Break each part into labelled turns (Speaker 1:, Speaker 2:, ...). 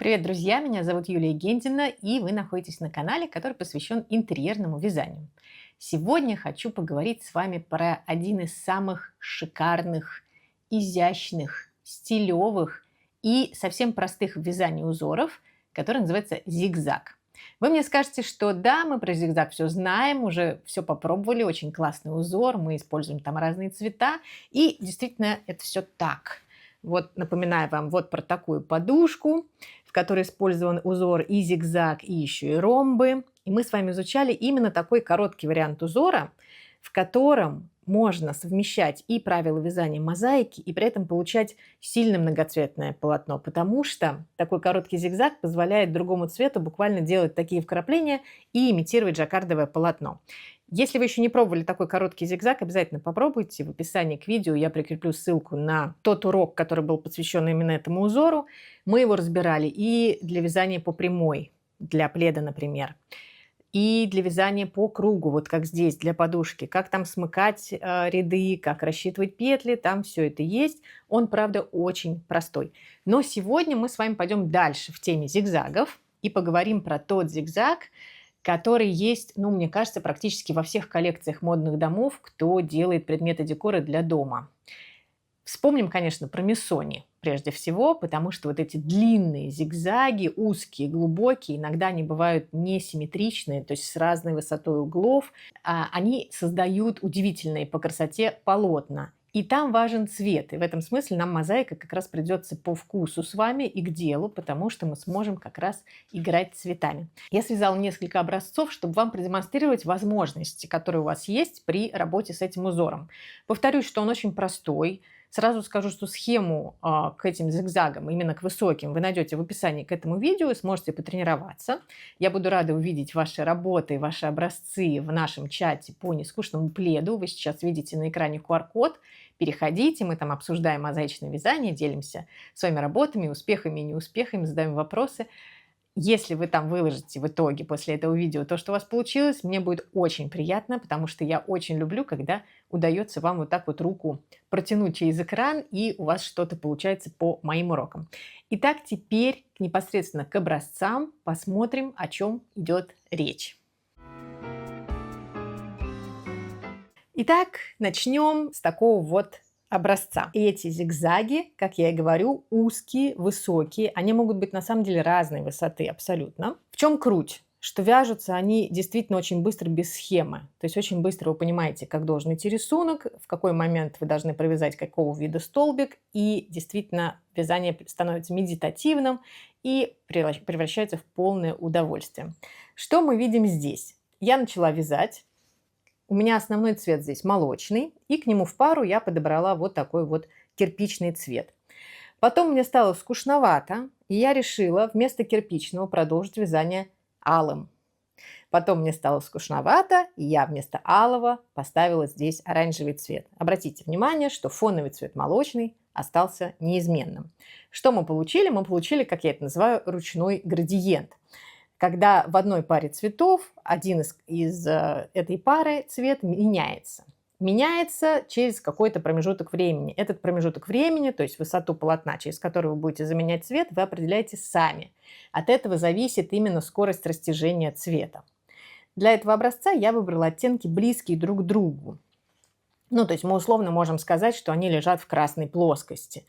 Speaker 1: Привет, друзья! Меня зовут Юлия Гендина, и вы находитесь на канале, который посвящен интерьерному вязанию. Сегодня хочу поговорить с вами про один из самых шикарных, изящных, стилевых и совсем простых в вязании узоров, который называется зигзаг. Вы мне скажете, что да, мы про зигзаг все знаем, уже все попробовали, очень классный узор, мы используем там разные цвета, и действительно это все так. Вот напоминаю вам вот про такую подушку, в которой использован узор и зигзаг, и еще и ромбы. И мы с вами изучали именно такой короткий вариант узора, в котором можно совмещать и правила вязания мозаики, и при этом получать сильно многоцветное полотно, потому что такой короткий зигзаг позволяет другому цвету буквально делать такие вкрапления и имитировать жаккардовое полотно. Если вы еще не пробовали такой короткий зигзаг, обязательно попробуйте. В описании к видео я прикреплю ссылку на тот урок, который был посвящен именно этому узору. Мы его разбирали и для вязания по прямой, для пледа, например, и для вязания по кругу, вот как здесь, для подушки, как там смыкать ряды, как рассчитывать петли, там все это есть. Он, правда, очень простой. Но сегодня мы с вами пойдем дальше в теме зигзагов и поговорим про тот зигзаг, который есть, ну, мне кажется, практически во всех коллекциях модных домов, кто делает предметы декора для дома. Вспомним, конечно, про Миссони прежде всего, потому что вот эти длинные зигзаги, узкие, глубокие, иногда они бывают несимметричные, то есть с разной высотой углов, они создают удивительные по красоте полотна. И там важен цвет. И в этом смысле нам мозаика как раз придется по вкусу с вами и к делу, потому что мы сможем как раз играть цветами. Я связала несколько образцов, чтобы вам продемонстрировать возможности, которые у вас есть при работе с этим узором. Повторюсь, что он очень простой. Сразу скажу, что схему к этим зигзагам, именно к высоким, вы найдете в описании к этому видео и сможете потренироваться. Я буду рада увидеть ваши работы, ваши образцы в нашем чате по нескучному пледу. Вы сейчас видите на экране QR-код. Переходите, мы там обсуждаем мозаичное вязание, делимся своими работами, успехами и неуспехами, задаем вопросы. Если вы там выложите в итоге после этого видео то, что у вас получилось, мне будет очень приятно, потому что я очень люблю, когда удается вам вот так вот руку протянуть через экран, и у вас что-то получается по моим урокам. Итак, теперь непосредственно к образцам посмотрим, о чем идет речь. Итак, начнем с такого вот образца. И эти зигзаги, как я и говорю, узкие, высокие. Они могут быть на самом деле разной высоты абсолютно. В чем круть? Что вяжутся они действительно очень быстро, без схемы. То есть очень быстро вы понимаете, как должен идти рисунок, в какой момент вы должны провязать какого вида столбик. И действительно вязание становится медитативным и превращается в полное удовольствие. Что мы видим здесь? Я начала вязать. У меня основной цвет здесь молочный, и к нему в пару я подобрала вот такой вот кирпичный цвет. Потом мне стало скучновато, и я решила вместо кирпичного продолжить вязание алым. Потом мне стало скучновато, и я вместо алого поставила здесь оранжевый цвет. Обратите внимание, что фоновый цвет молочный остался неизменным. Что мы получили? Мы получили, как я это называю, ручной градиент. Когда в одной паре цветов один из этой пары цвет меняется. Меняется через какой-то промежуток времени. Этот промежуток времени, то есть высоту полотна, через который вы будете заменять цвет, вы определяете сами. От этого зависит именно скорость растяжения цвета. Для этого образца я выбрала оттенки, близкие друг к другу. Ну, то есть мы условно можем сказать, что они лежат в красной плоскости.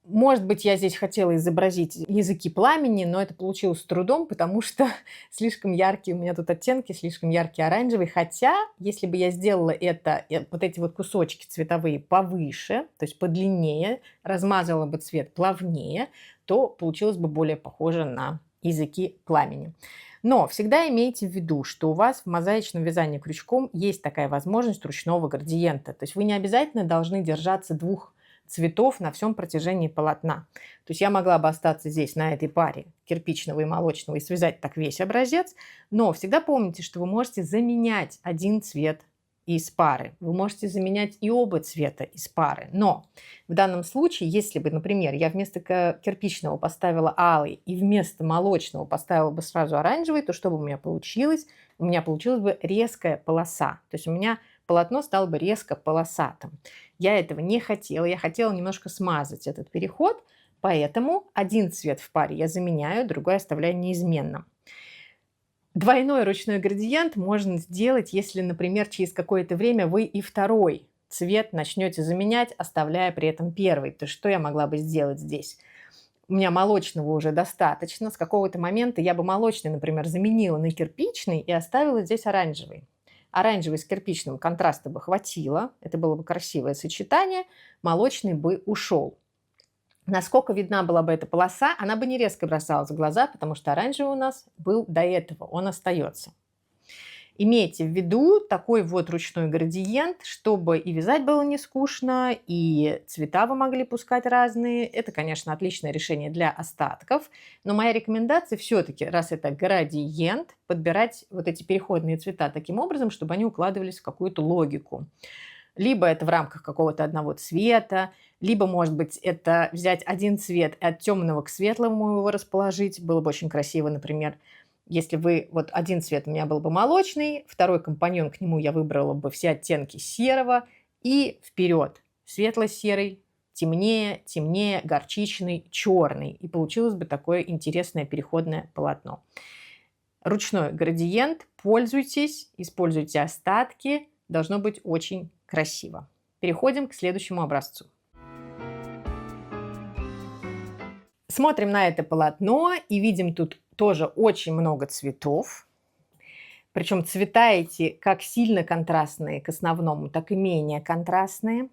Speaker 1: Может быть, я здесь хотела изобразить языки пламени, но это получилось с трудом, потому что слишком яркие у меня тут оттенки, слишком яркий оранжевый. Хотя, если бы я сделала это, вот эти вот кусочки цветовые повыше, то есть подлиннее, размазала бы цвет плавнее, то получилось бы более похоже на языки пламени. Но всегда имейте в виду, что у вас в мозаичном вязании крючком есть такая возможность ручного градиента. То есть вы не обязательно должны держаться двух цветов на всем протяжении полотна. То есть я могла бы остаться здесь на этой паре кирпичного и молочного и связать так весь образец, но всегда помните, что вы можете заменять один цвет из пары. Вы можете заменять и оба цвета из пары. Но в данном случае, если бы, например, я вместо кирпичного поставила алый и вместо молочного поставила бы сразу оранжевый, то что бы у меня получилось? У меня получилась бы резкая полоса. То есть у меня полотно стало бы резко полосатым. Я этого не хотела. Я хотела немножко смазать этот переход, Поэтому один цвет в паре я заменяю, другой оставляю неизменным. Двойной ручной градиент можно сделать, если, например, через какое-то время вы и второй цвет начнете заменять, оставляя при этом первый. То есть что я могла бы сделать здесь? У меня молочного уже достаточно. С какого-то момента я бы молочный, например, заменила на кирпичный и оставила здесь оранжевый. Оранжевый с кирпичным контраста бы хватило. Это было бы красивое сочетание. Молочный бы ушел. Насколько видна была бы эта полоса, она бы не резко бросалась в глаза, потому что оранжевый у нас был до этого, он остается. Имейте в виду такой вот ручной градиент, чтобы и вязать было не скучно, и цвета вы могли пускать разные. Это, конечно, отличное решение для остатков, но моя рекомендация все-таки, раз это градиент, подбирать вот эти переходные цвета таким образом, чтобы они укладывались в какую-то логику. Либо это в рамках какого-то одного цвета, либо, может быть, это взять один цвет и от темного к светлому его расположить. Было бы очень красиво, например, если вы, вот один цвет у меня был бы молочный, второй компаньон к нему я выбрала бы все оттенки серого и вперед. Светло-серый, темнее, темнее, горчичный, черный. И получилось бы такое интересное переходное полотно. Ручной градиент, пользуйтесь, используйте остатки. Должно быть очень красиво. Переходим к следующему образцу. Смотрим на это полотно и видим тут тоже очень много цветов. Причем цвета эти как сильно контрастные к основному, так и менее контрастные.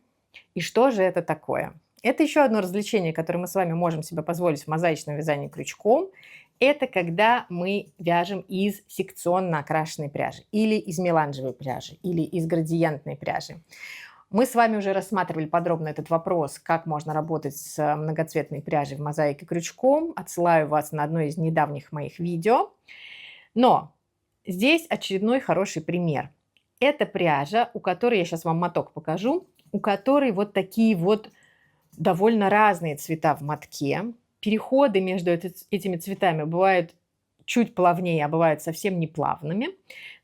Speaker 1: И что же это такое? Это еще одно развлечение, которое мы с вами можем себе позволить в мозаичном вязании крючком. Это когда мы вяжем из секционно окрашенной пряжи, или из меланжевой пряжи, или из градиентной пряжи. Мы с вами уже рассматривали подробно этот вопрос, как можно работать с многоцветной пряжей в мозаике крючком. Отсылаю вас на одно из недавних моих видео. Но здесь очередной хороший пример. Это пряжа, у которой, я сейчас вам моток покажу, у которой вот такие вот довольно разные цвета в мотке. Переходы между этими цветами бывают чуть плавнее, а бывают совсем не плавными.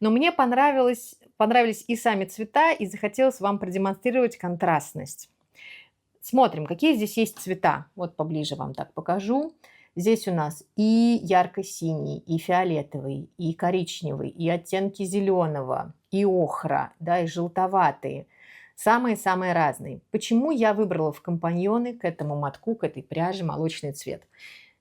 Speaker 1: Но мне понравились и сами цвета, и захотелось вам продемонстрировать контрастность. Смотрим, какие здесь есть цвета. Вот поближе вам так покажу. Здесь у нас и ярко-синий, и фиолетовый, и коричневый, и оттенки зеленого, и охра, да, и желтоватые. Самые-самые разные. Почему я выбрала в компаньоны к этому мотку, к этой пряже молочный цвет?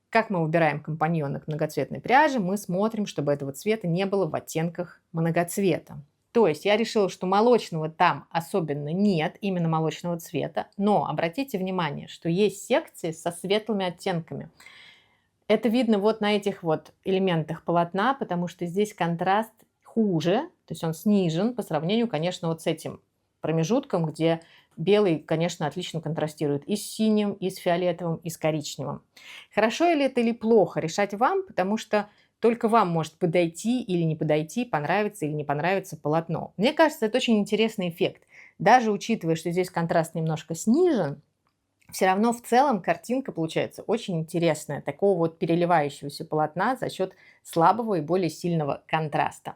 Speaker 1: Как мы выбираем компаньоны к многоцветной пряже? Мы смотрим, чтобы этого цвета не было в оттенках многоцвета. То есть я решила, что молочного там особенно нет, именно молочного цвета. Но обратите внимание, что есть секции со светлыми оттенками. Это видно вот на этих вот элементах полотна, потому что здесь контраст хуже, то есть он снижен по сравнению, конечно, вот с этим промежутком, где белый, конечно, отлично контрастирует и с синим, и с фиолетовым, и с коричневым. Хорошо ли это или плохо, решать вам, потому что только вам может подойти или не подойти, понравится или не понравится полотно. Мне кажется, это очень интересный эффект. Даже учитывая, что здесь контраст немножко снижен, все равно в целом картинка получается очень интересная, такого вот переливающегося полотна за счет слабого и более сильного контраста.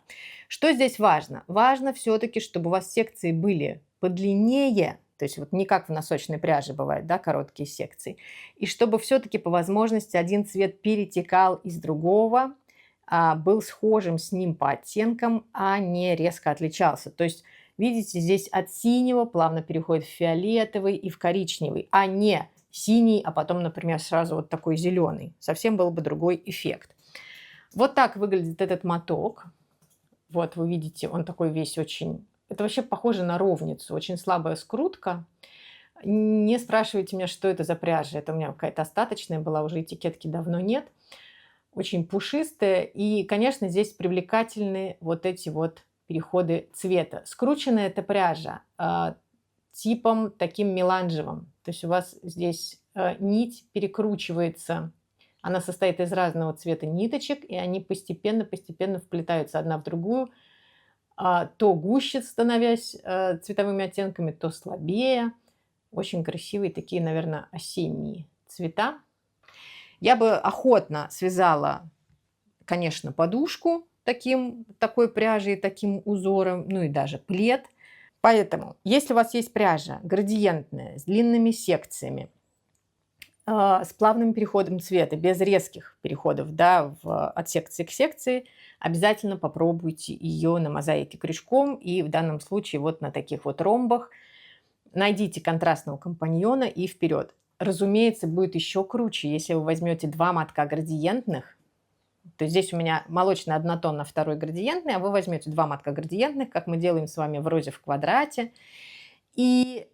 Speaker 1: Что здесь важно? Важно все-таки, чтобы у вас секции были подлиннее, то есть вот не как в носочной пряже бывает, да, короткие секции, и чтобы все-таки по возможности один цвет перетекал из другого, был схожим с ним по оттенкам, а не резко отличался. То есть видите, здесь от синего плавно переходит в фиолетовый и в коричневый, а не синий, а потом, например, сразу вот такой зеленый. Совсем был бы другой эффект. Вот так выглядит этот моток. Вот вы видите, он такой весь очень... Это вообще похоже на ровницу, очень слабая скрутка. Не спрашивайте меня, что это за пряжа. Это у меня какая-то остаточная была, уже этикетки давно нет. Очень пушистая. И, конечно, здесь привлекательны вот эти вот переходы цвета. Скрученная эта пряжа типом таким меланжевым. То есть у вас здесь нить перекручивается. Она состоит из разного цвета ниточек, и они постепенно вплетаются одна в другую, то гуще становясь цветовыми оттенками, то слабее. Очень красивые такие, наверное, осенние цвета. Я бы охотно связала, конечно, подушку такой пряжей, таким узором, ну и даже плед. Поэтому, если у вас есть пряжа градиентная с длинными секциями, с плавным переходом цвета, без резких переходов, да, от секции к секции, обязательно попробуйте ее на мозаике крючком и в данном случае вот на таких вот ромбах. Найдите контрастного компаньона и вперед. Разумеется, будет еще круче, если вы возьмете два мотка градиентных. То есть здесь у меня молочный однотон, а второй градиентный, а вы возьмете два мотка градиентных, как мы делаем с вами в розе в квадрате, и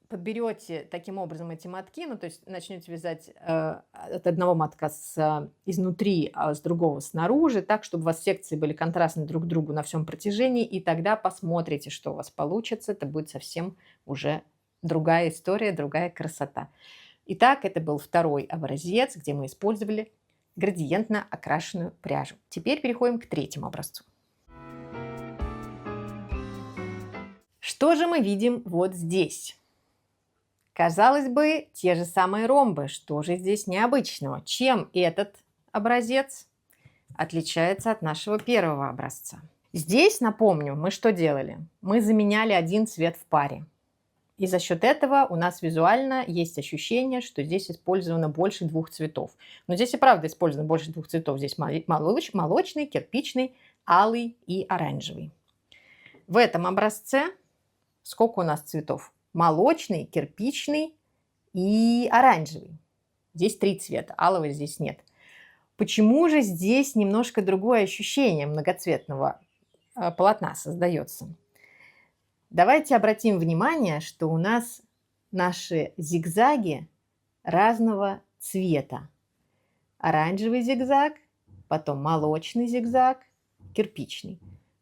Speaker 1: подберете таким образом эти мотки, ну, то есть начнете вязать от одного мотка изнутри, а с другого снаружи, так, чтобы у вас секции были контрастны друг к другу на всем протяжении, и тогда посмотрите, что у вас получится. Это будет совсем уже другая история, другая красота. Итак, это был второй образец, где мы использовали градиентно окрашенную пряжу. Теперь переходим к третьему образцу. Что же мы видим вот здесь? Казалось бы, те же самые ромбы. Что же здесь необычного? Чем этот образец отличается от нашего первого образца? Здесь, напомню, мы что делали? Мы заменяли один цвет в паре. И за счет этого у нас визуально есть ощущение, что здесь использовано больше двух цветов. Но здесь и правда использовано больше двух цветов. Здесь молочный, кирпичный, алый и оранжевый. В этом образце сколько у нас цветов? Молочный, кирпичный и оранжевый. Здесь 3 цвета, алого здесь нет. Почему же здесь немножко другое ощущение многоцветного полотна создается? Давайте обратим внимание, что у нас наши зигзаги разного цвета. Оранжевый зигзаг, потом молочный зигзаг, кирпичный,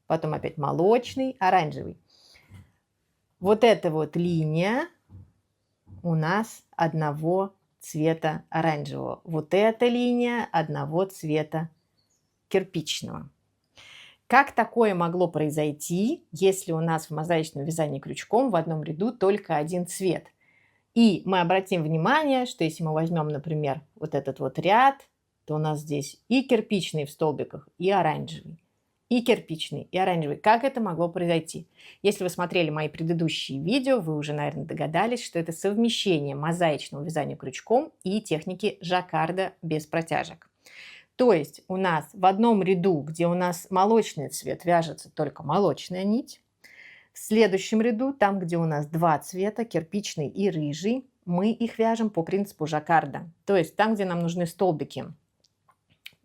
Speaker 1: потом опять молочный, оранжевый. Вот эта вот линия у нас одного цвета оранжевого. Вот эта линия одного цвета кирпичного. Как такое могло произойти, если у нас в мозаичном вязании крючком в одном ряду только один цвет? И мы обратим внимание, что если мы возьмем, например, вот этот вот ряд, то у нас здесь и кирпичный в столбиках, и оранжевый. И кирпичный, и оранжевый. Как это могло произойти? Если вы смотрели мои предыдущие видео, вы уже, наверное, догадались, что это совмещение мозаичного вязания крючком и техники жаккарда без протяжек. То есть у нас в одном ряду, где у нас молочный цвет, вяжется только молочная нить. В следующем ряду, там, где у нас два цвета, кирпичный и рыжий, мы их вяжем по принципу жаккарда. То есть там, где нам нужны столбики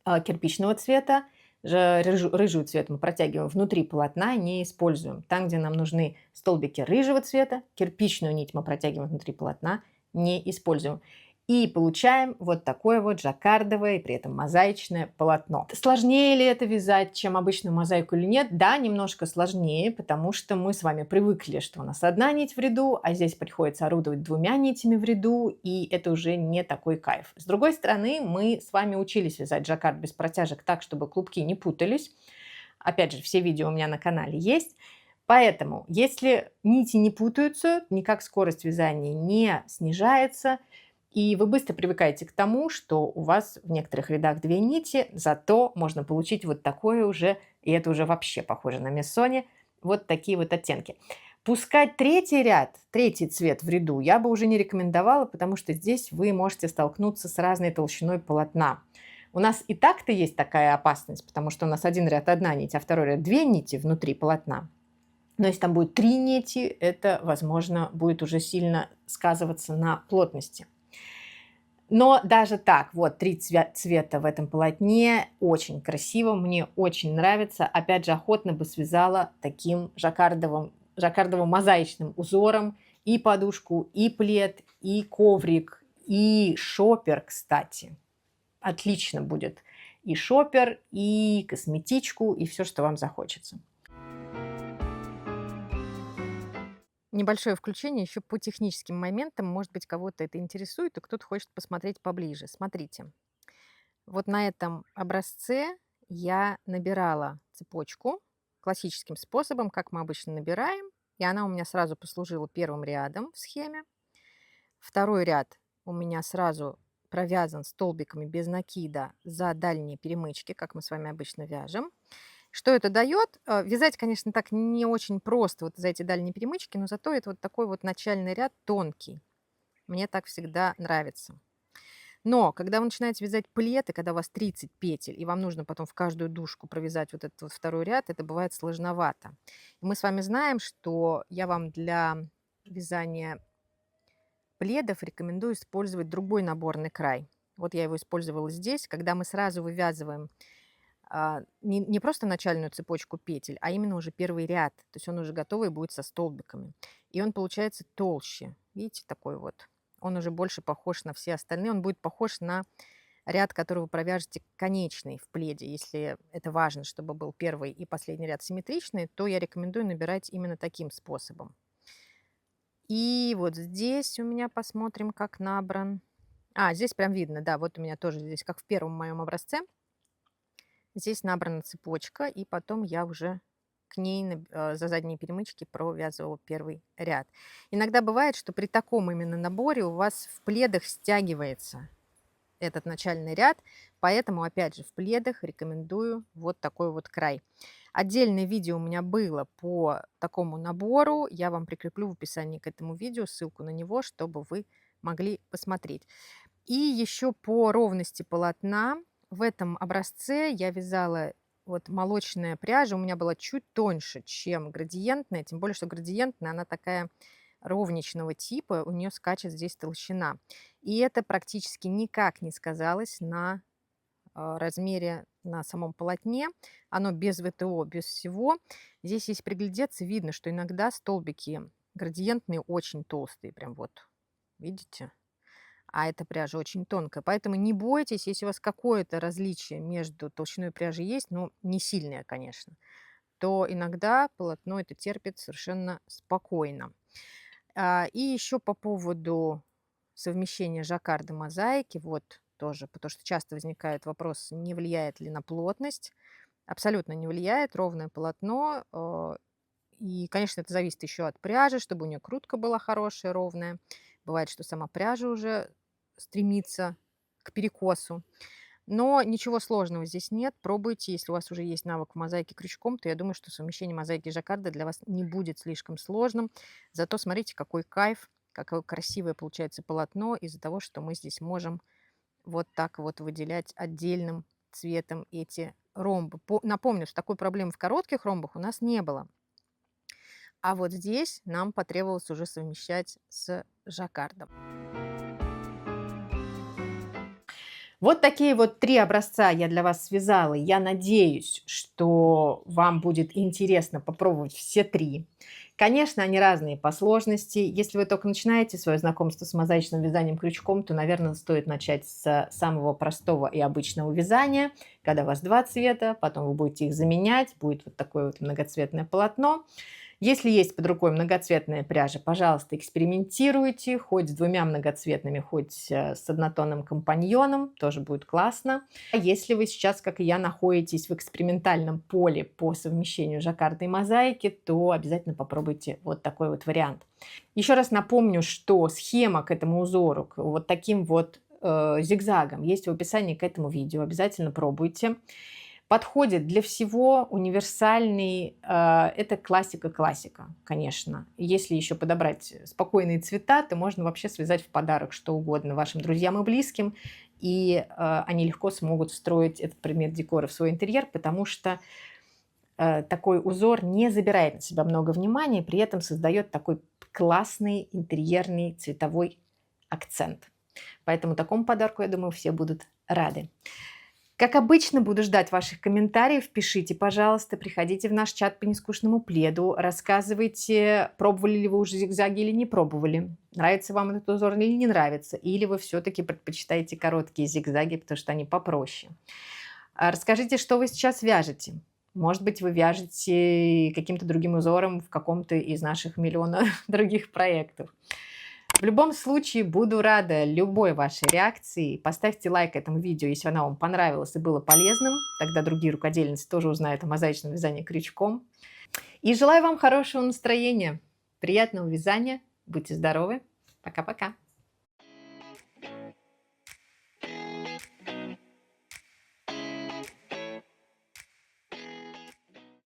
Speaker 1: кирпичного цвета, рыжий цвет мы протягиваем внутри полотна, не используем. Там, где нам нужны столбики рыжего цвета, кирпичную нить мы протягиваем внутри полотна, не используем. И получаем вот такое вот жаккардовое и при этом мозаичное полотно. Сложнее ли это вязать, чем обычную мозаику или нет? Да, немножко сложнее, потому что мы с вами привыкли, что у нас одна нить в ряду, а здесь приходится орудовать двумя нитями в ряду, и это уже не такой кайф. С другой стороны, мы с вами учились вязать жаккард без протяжек так, чтобы клубки не путались. Опять же, все видео у меня на канале есть. Поэтому, если нити не путаются, никак скорость вязания не снижается, и вы быстро привыкаете к тому, что у вас в некоторых рядах две нити, зато можно получить вот такое уже, и это уже вообще похоже на Мессоне, вот такие вот оттенки. Пускать третий ряд, третий цвет в ряду я бы уже не рекомендовала, потому что здесь вы можете столкнуться с разной толщиной полотна. У нас и так-то есть такая опасность, потому что у нас один ряд одна нить, а второй ряд две нити внутри полотна. Но если там будет 3 нити, это, возможно, будет уже сильно сказываться на плотности. Но даже так, вот 3 цвета в этом полотне, очень красиво, мне очень нравится. Опять же, охотно бы связала таким жаккардовым мозаичным узором и подушку, и плед, и коврик, и шопер, кстати. Отлично будет и шопер, и косметичку, и все, что вам захочется. Небольшое включение еще по техническим моментам. Может быть, кого-то это интересует, и кто-то хочет посмотреть поближе. Смотрите, вот на этом образце я набирала цепочку классическим способом, как мы обычно набираем. И она у меня сразу послужила первым рядом в схеме. Второй ряд у меня сразу провязан столбиками без накида за дальние перемычки, как мы с вами обычно вяжем. Что это дает? Вязать, конечно, так не очень просто вот за эти дальние перемычки, но зато это вот такой вот начальный ряд тонкий.
Speaker 2: Мне так всегда нравится. Но когда вы начинаете вязать плед, и когда у вас 30 петель, и вам нужно потом в каждую дужку провязать вот этот вот второй ряд, это бывает сложновато. И мы с вами знаем, что я вам для вязания пледов рекомендую использовать другой наборный край. Вот я его использовала здесь, когда мы сразу вывязываем не просто начальную цепочку петель, а именно уже первый ряд. То есть он уже готовый будет со столбиками. И он получается толще. Видите, такой вот. Он уже больше похож на все остальные. Он будет похож на ряд, который вы провяжете конечный в пледе. Если это важно, чтобы был первый и последний ряд симметричный, то я рекомендую набирать именно таким способом. И вот здесь у меня посмотрим, как набран. Здесь прям видно, да, вот у меня тоже здесь, как в первом моем образце. Здесь набрана цепочка, и потом я уже к ней за задние перемычки провязывала первый ряд. Иногда бывает, что при таком именно наборе у вас в пледах стягивается этот начальный ряд, поэтому, опять же, в пледах рекомендую вот такой вот край. Отдельное видео у меня было по такому набору, я вам прикреплю в описании к этому видео ссылку на него, чтобы вы могли посмотреть. И еще по ровности полотна. В этом образце я вязала вот молочная пряжа, у меня была чуть тоньше, чем градиентная, тем более, что градиентная, она такая ровничного типа, у нее скачет здесь толщина. И это практически никак не сказалось на размере на самом полотне. Оно без ВТО, без всего. Здесь, если приглядеться, видно, что иногда столбики градиентные очень толстые, прям вот, видите? А эта пряжа очень тонкая. Поэтому не бойтесь, если у вас какое-то различие между толщиной пряжи есть, но не сильное, конечно, то иногда полотно это терпит совершенно спокойно. И еще по поводу совмещения жаккарда мозаики, вот тоже, потому что часто возникает вопрос, не влияет ли на плотность. Абсолютно не влияет, ровное полотно. И, конечно, это зависит еще от пряжи, чтобы у нее крутка была хорошая, ровная. Бывает, что сама пряжа уже стремится к перекосу. Но ничего сложного здесь нет. Пробуйте. Если у вас уже есть навык в мозаике крючком, то я думаю, что совмещение мозаики и жаккарда для вас не будет слишком сложным. Зато смотрите, какой кайф, какое красивое получается полотно из-за того, что мы здесь можем вот так вот выделять отдельным цветом эти ромбы. Напомню, что такой проблемы в коротких ромбах у нас не было. А вот здесь нам потребовалось уже совмещать с жаккардом.
Speaker 1: Вот такие вот 3 образца я для вас связала. Я надеюсь, что вам будет интересно попробовать все 3. Конечно, они разные по сложности. Если вы только начинаете свое знакомство с мозаичным вязанием крючком, то, наверное, стоит начать с самого простого и обычного вязания, когда у вас 2 цвета, потом вы будете их заменять, будет вот такое вот многоцветное полотно. Если есть под рукой многоцветная пряжа, пожалуйста, экспериментируйте, хоть с 2 многоцветными, хоть с однотонным компаньоном, тоже будет классно. А если вы сейчас, как и я, находитесь в экспериментальном поле по совмещению жаккарда и мозаики, то обязательно попробуйте вот такой вот вариант. Еще раз напомню, что схема к этому узору, к вот таким вот зигзагом, есть в описании к этому видео. Обязательно пробуйте. Подходит для всего, универсальный. Это классика-классика, конечно. Если еще подобрать спокойные цвета, то можно вообще связать в подарок что угодно вашим друзьям и близким, и они легко смогут встроить этот предмет декора в свой интерьер, потому что такой узор не забирает на себя много внимания, при этом создает такой классный интерьерный цветовой акцент. Поэтому такому подарку, я думаю, все будут рады. Как обычно, буду ждать ваших комментариев. Пишите, пожалуйста, приходите в наш чат по нескучному пледу. Рассказывайте, пробовали ли вы уже зигзаги или не пробовали. Нравится вам этот узор или не нравится. Или вы все-таки предпочитаете короткие зигзаги, потому что они попроще. Расскажите, что вы сейчас вяжете. Может быть, вы вяжете каким-то другим узором в каком-то из наших миллиона других проектов. В любом случае, буду рада любой вашей реакции. Поставьте лайк этому видео, если оно вам понравилось и было полезным. Тогда другие рукодельницы тоже узнают о мозаичном вязании крючком. И желаю вам хорошего настроения, приятного вязания. Будьте здоровы. Пока-пока.